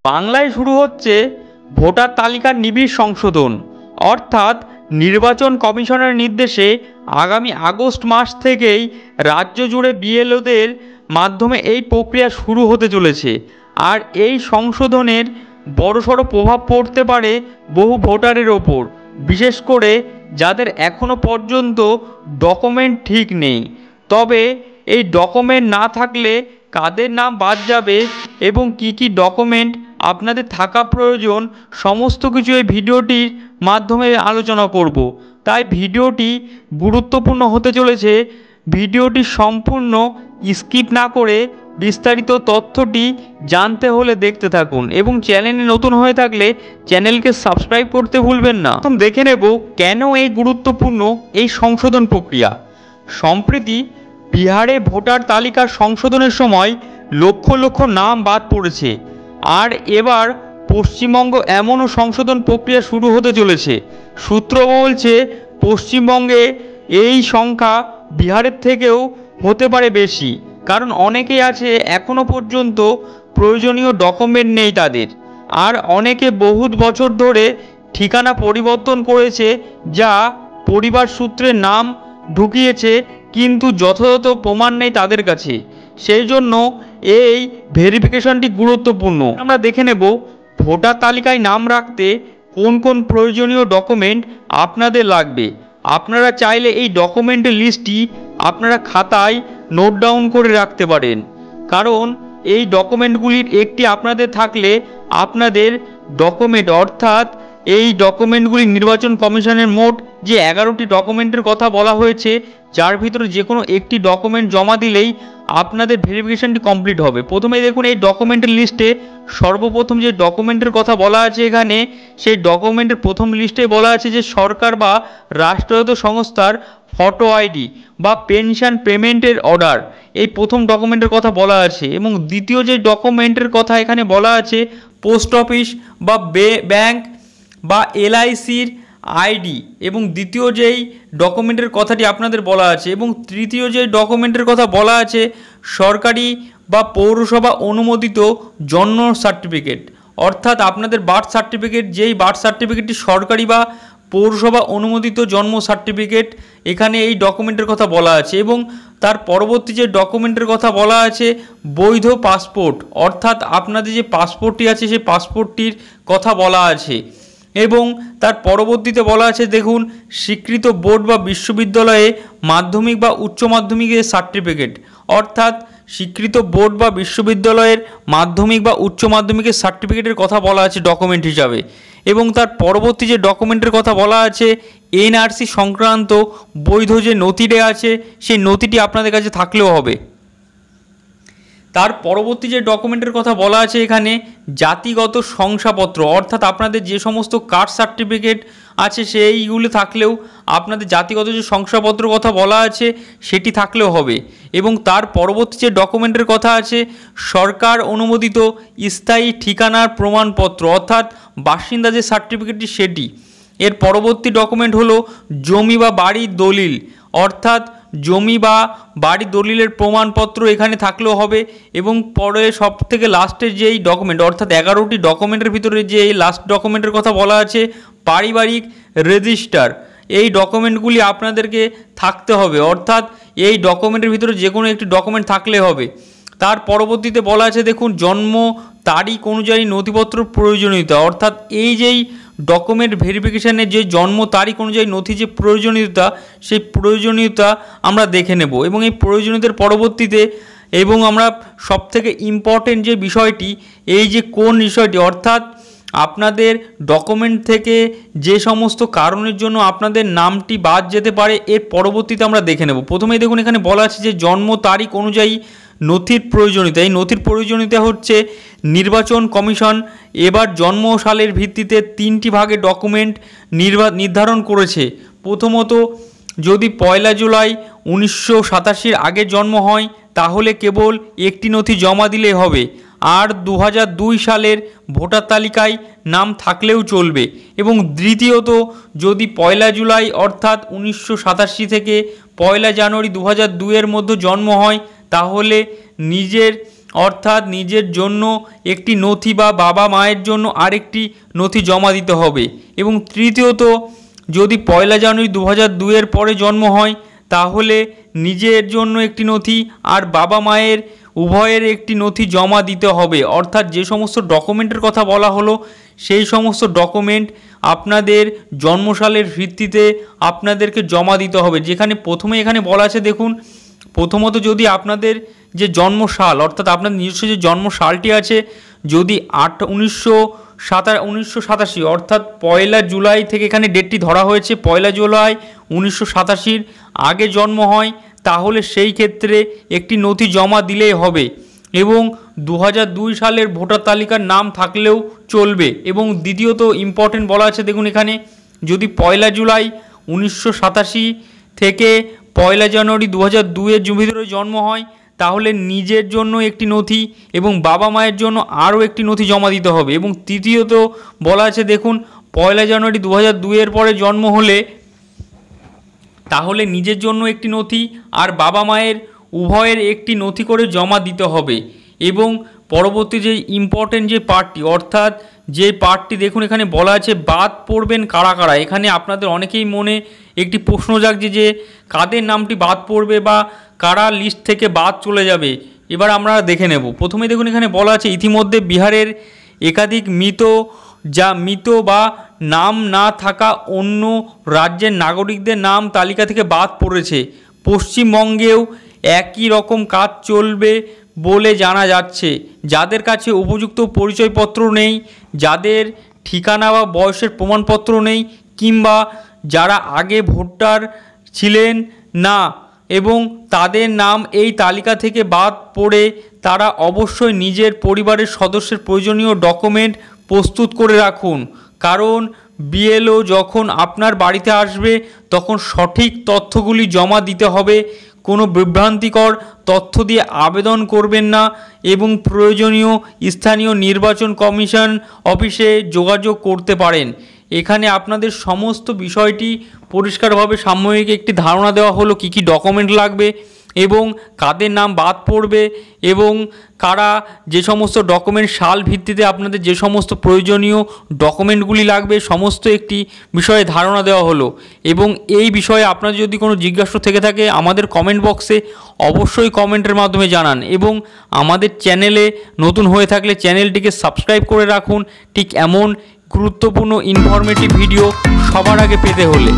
বাংলায় শুরু হচ্ছে ভোটার তালিকার নিবিড় সংশোধন। অর্থাৎ নির্বাচন কমিশনের নির্দেশে আগামী আগস্ট মাস থেকেই রাজ্য জুড়ে বিএলওদের মাধ্যমে এই প্রক্রিয়া শুরু হতে চলেছে। আর এই সংশোধনের বড়সড় প্রভাব পড়তে পারে বহু ভোটারের ওপর, বিশেষ করে যাদের এখনও পর্যন্ত ডকুমেন্ট ঠিক নেই। তবে এই ডকুমেন্ট না থাকলে কাদের নাম বাদ যাবে এবং কি কি ডকুমেন্ট আপনাদের থাকা প্রয়োজন, সমস্ত কিছু এই ভিডিওটির মাধ্যমে আলোচনা করব। তাই ভিডিওটি গুরুত্বপূর্ণ হতে চলেছে। ভিডিওটি সম্পূর্ণ স্কিপ না করে বিস্তারিত তথ্যটি জানতে হলে দেখতে থাকুন এবং চ্যানেলে নতুন হয়ে থাকলে চ্যানেলকে সাবস্ক্রাইব করতে ভুলবেন না। প্রথম দেখে নেব কেন এই গুরুত্বপূর্ণ এই সংশোধন প্রক্রিয়া। সম্প্রতি বিহারে ভোটার তালিকার সংশোধনের সময় লক্ষ লক্ষ নাম বাদ পড়েছে। আর এবার পশ্চিমবঙ্গ এমনও সংশোধন প্রক্রিয়া শুরু হতে চলেছে। সূত্র বলছে পশ্চিমবঙ্গে এই সংখ্যা বিহারের থেকেও হতে পারে বেশি, কারণ অনেকেই আছে এখনও পর্যন্ত প্রয়োজনীয় ডকুমেন্ট নেই তাদের। আর অনেকে বহুত বছর ধরে ঠিকানা পরিবর্তন করেছে, যা পরিবার সূত্রে নাম ঢুকিয়েছে, কিন্তু যথাযথ প্রমাণ নেই তাদের কাছে। সেই জন্য এই ভেরিফিকেশনটি গুরুত্বপূর্ণ। আমরা দেখে নেব ভোটার তালিকায় নাম রাখতে কোন কোন প্রয়োজনীয় ডকুমেন্ট আপনাদের লাগবে। আপনারা চাইলে এই ডকুমেন্টের লিস্টটি আপনারা খাতায় নোট ডাউন করে রাখতে পারেন, কারণ এই ডকুমেন্টগুলির একটি আপনাদের থাকলে আপনাদের ডকুমেন্ট, অর্থাৎ এই ডকুমেন্টগুলি নির্বাচন কমিশনের মোট যে 11টি ডকুমেন্টের কথা বলা হয়েছে, যার ভিতরে যে কোনো একটি ডকুমেন্ট জমা দিলেই আপনাদের ভেরিফিকেশনটি কমপ্লিট হবে। প্রথমে দেখুন এই ডকুমেন্টের লিস্টে সর্বপ্রথম যে ডকুমেন্টের কথা বলা আছে এখানে, সেই ডকুমেন্টের প্রথম লিস্টে বলা আছে যে সরকার বা রাষ্ট্রায়ত্ত সংস্থার ফটো আইডি বা পেনশন পেমেন্টের অর্ডার, এই প্রথম ডকুমেন্টের কথা বলা আছে। এবং দ্বিতীয় যে ডকুমেন্টের কথা এখানে বলা আছে পোস্ট অফিস বা ব্যাংক বা এলআইসির আইডি, এবং দ্বিতীয় যেই ডকুমেন্টের কথাটি আপনাদের বলা আছে। এবং তৃতীয় যে ডকুমেন্টের কথা বলা আছে সরকারি বা পৌরসভা অনুমোদিত জন্ম সার্টিফিকেট, অর্থাৎ আপনাদের বার্থ সার্টিফিকেট, যেই বার্থ সার্টিফিকেটটি সরকারি বা পৌরসভা অনুমোদিত জন্ম সার্টিফিকেট, এখানে এই ডকুমেন্টের কথা বলা আছে। এবং তার পরবর্তী যে ডকুমেন্টের কথা বলা আছে বৈধ পাসপোর্ট, অর্থাৎ আপনাদের যে পাসপোর্টটি আছে সেই পাসপোর্টটির কথা বলা আছে। এবং তার পরবর্তীতে বলা আছে দেখুন স্বীকৃত বোর্ড বা বিশ্ববিদ্যালয়ে মাধ্যমিক বা উচ্চ মাধ্যমিকের সার্টিফিকেট, অর্থাৎ স্বীকৃত বোর্ড বা বিশ্ববিদ্যালয়ের মাধ্যমিক বা উচ্চ মাধ্যমিকের সার্টিফিকেটের কথা বলা আছে ডকুমেন্ট হিসাবে। এবং তার পরবর্তী যে ডকুমেন্টের কথা বলা আছে এনআরসি সংক্রান্ত বৈধ যে নথিটা আছে সেই নথিটি আপনাদের কাছে থাকলেও হবে। তার পরবর্তী যে ডকুমেন্টের কথা বলা আছে এখানে জাতিগত শংসাপত্র, অর্থাৎ আপনাদের যে সমস্ত কাস্ট সার্টিফিকেট আছে সেইগুলো থাকলেও আপনাদের জাতিগত যে শংসাপত্র কথা বলা আছে সেটি থাকলেও হবে। এবং তার পরবর্তী যে ডকুমেন্টের কথা আছে সরকার অনুমোদিত স্থায়ী ঠিকানার প্রমাণপত্র, অর্থাৎ বাসিন্দা যে সার্টিফিকেটটি সেটি। এর পরবর্তী ডকুমেন্ট হলো জমি বা বাড়ির দলিল, অর্থাৎ জমি বা বাড়ি দলিলের প্রমাণপত্র এখানে থাকলেও হবে। এবং পরে সব থেকে লাস্টের যেই ডকুমেন্ট, অর্থাৎ 11টি ডকুমেন্টের ভিতরে যে এই লাস্ট ডকুমেন্টের কথা বলা আছে পারিবারিক রেজিস্টার, এই ডকুমেন্টগুলি আপনাদেরকে থাকতে হবে, অর্থাৎ এই ডকুমেন্টের ভিতরে যে কোনো একটি ডকুমেন্ট থাকলে হবে। তার পরবর্তীতে বলা আছে দেখুন জন্ম তারিখ অনুযায়ী নথিপত্র প্রয়োজনীয়তা, অর্থাৎ এই যেই ডকুমেন্ট ভেরিফিকেশানের যে জন্ম তারিখ অনুযায়ী নথি যে প্রয়োজনীয়তা, সেই প্রয়োজনীয়তা আমরা দেখে নেব। এবং এই প্রয়োজনীয়তার পরবর্তীতে এবং আমরা সবথেকে ইম্পর্টেন্ট যে বিষয়টি, এই যে কোন বিষয়টি, অর্থাৎ আপনাদের ডকুমেন্ট থেকে যে সমস্ত কারণের জন্য আপনাদের নামটি বাদ যেতে পারে, এর পরবর্তীতে আমরা দেখে নেব। প্রথমেই দেখুন এখানে বলা আছে যে জন্ম তারিখ অনুযায়ী নথির প্রয়োজনীয়তা। এই নথির প্রয়োজনীয়তা হচ্ছে নির্বাচন কমিশন এবার জন্ম সালের ভিত্তিতে 3টি ভাগে ডকুমেন্ট নির্ধারণ করেছে। প্রথমত যদি 1 জুলাই 1987 আগে জন্ম হয় তাহলে কেবল একটি নথি জমা দিলে হবে, আর 2002 সালের ভোটার তালিকায় নাম থাকলেও চলবে। এবং দ্বিতীয়ত যদি 1 জুলাই অর্থাৎ 1987 থেকে 1 জানুয়ারি 2002 এর মধ্যে জন্ম হয় তাহলে নিজের অর্থাৎ নিজের জন্য একটি নথি বা বাবা মায়ের জন্য আরেকটি নথি জমা দিতে হবে। এবং তৃতীয়ত, যদি 1 জানুয়ারি 2002 পরে জন্ম হয় তাহলে নিজের জন্য একটি নথি আর বাবা মায়ের উভয়ের একটি নথি জমা দিতে হবে। অর্থাৎ যে সমস্ত ডকুমেন্টের কথা বলা হলো সেই সমস্ত ডকুমেন্ট আপনাদের জন্মসালের ভিত্তিতে আপনাদেরকে জমা দিতে হবে। যেখানে প্রথমে এখানে বলা আছে, দেখুন, প্রথমত যদি আপনাদের যে জন্মসাল অর্থাৎ আপনার নিজস্ব যে জন্মসালটি আছে, যদি 1987 অর্থাৎ 1 জুলাই থেকে এখানে ডেটটি ধরা হয়েছে, 1 জুলাই 1987 আগে জন্ম হয় তাহলে সেই ক্ষেত্রে একটি নথি জমা দিলেই হবে। এবং 2002 সালের ভোটার তালিকার নাম থাকলেও চলবে। এবং দ্বিতীয়ত ইম্পর্টেন্ট বলা আছে, দেখুন এখানে, যদি 1 জুলাই 1987 থেকে 1 জানুয়ারি 2002 ভিতরে জন্ম হয় তাহলে নিজের জন্য একটি নথি এবং বাবা মায়ের জন্য আরও একটি নথি জমা দিতে হবে। এবং তৃতীয়ত বলা আছে, দেখুন, 1 জানুয়ারি 2002 পরে জন্ম হলে তাহলে নিজের জন্য একটি নথি আর বাবা মায়ের উভয়ের একটি নথি করে জমা দিতে হবে। এবং পরবর্তী যে ইম্পর্টেন্ট যে পার্টটি, অর্থাৎ যে পার্টটি, দেখুন এখানে বলা আছে বাদ পড়বেন কারা কারা। এখানে আপনাদের অনেকেই মনে একটি প্রশ্ন জাগছে যে কাদের নামটি বাদ পড়বে বা কারা লিস্ট থেকে বাদ চলে যাবে। এবার আমরা দেখে নেব। প্রথমে দেখুন এখানে বলা আছে, ইতিমধ্যে বিহারের একাধিক মৃত বা নাম না থাকা অন্য রাজ্যের নাগরিকদের নাম তালিকা থেকে বাদ পড়েছে। পশ্চিমবঙ্গেও একই রকম কাজ চলবে বলে জানা যাচ্ছে। যাদের কাছে উপযুক্ত পরিচয়পত্র নেই, যাদের ঠিকানা বা বয়সের প্রমাণপত্র নেই, কিংবা যারা আগে ভোটার ছিলেন না এবং তাদের নাম এই তালিকা থেকে বাদ পড়ে, তারা অবশ্যই নিজের পরিবারের সদস্যের প্রয়োজনীয় ডকুমেন্ট প্রস্তুত করে রাখুন। কারণ বিএলও যখন আপনার বাড়িতে আসবে তখন সঠিক তথ্যগুলি জমা দিতে হবে। কোনো বিভ্রান্তিকর তথ্য দিয়ে আবেদন করবেন না এবং প্রয়োজনীয় স্থানীয় নির্বাচন কমিশন অফিসে যোগাযোগ করতে পারেন। এখানে আপনাদের সমস্ত বিষয়টি পরিষ্কারভাবে সাময়িক একটি ধারণা দেওয়া হলো কী কী ডকুমেন্ট লাগবে এবং কাদের নাম বাদ পড়বে এবং কারা যে সমস্ত ডকুমেন্ট সাল ভিত্তিতে আপনাদের যে সমস্ত প্রয়োজনীয় ডকুমেন্টগুলি লাগবে সমস্ত একটি বিষয়ে ধারণা দেওয়া হলো। এবং এই বিষয়ে আপনার যদি কোনো জিজ্ঞাসা থেকে থাকে আমাদের কমেন্ট বক্সে অবশ্যই কমেন্টের মাধ্যমে জানান। এবং আমাদের চ্যানেলে নতুন হয়ে থাকলে চ্যানেলটিকে সাবস্ক্রাইব করে রাখুন ঠিক এমন গুরুত্বপূর্ণ ইনফরমেটিভ ভিডিও সবার আগে পেতে হলে।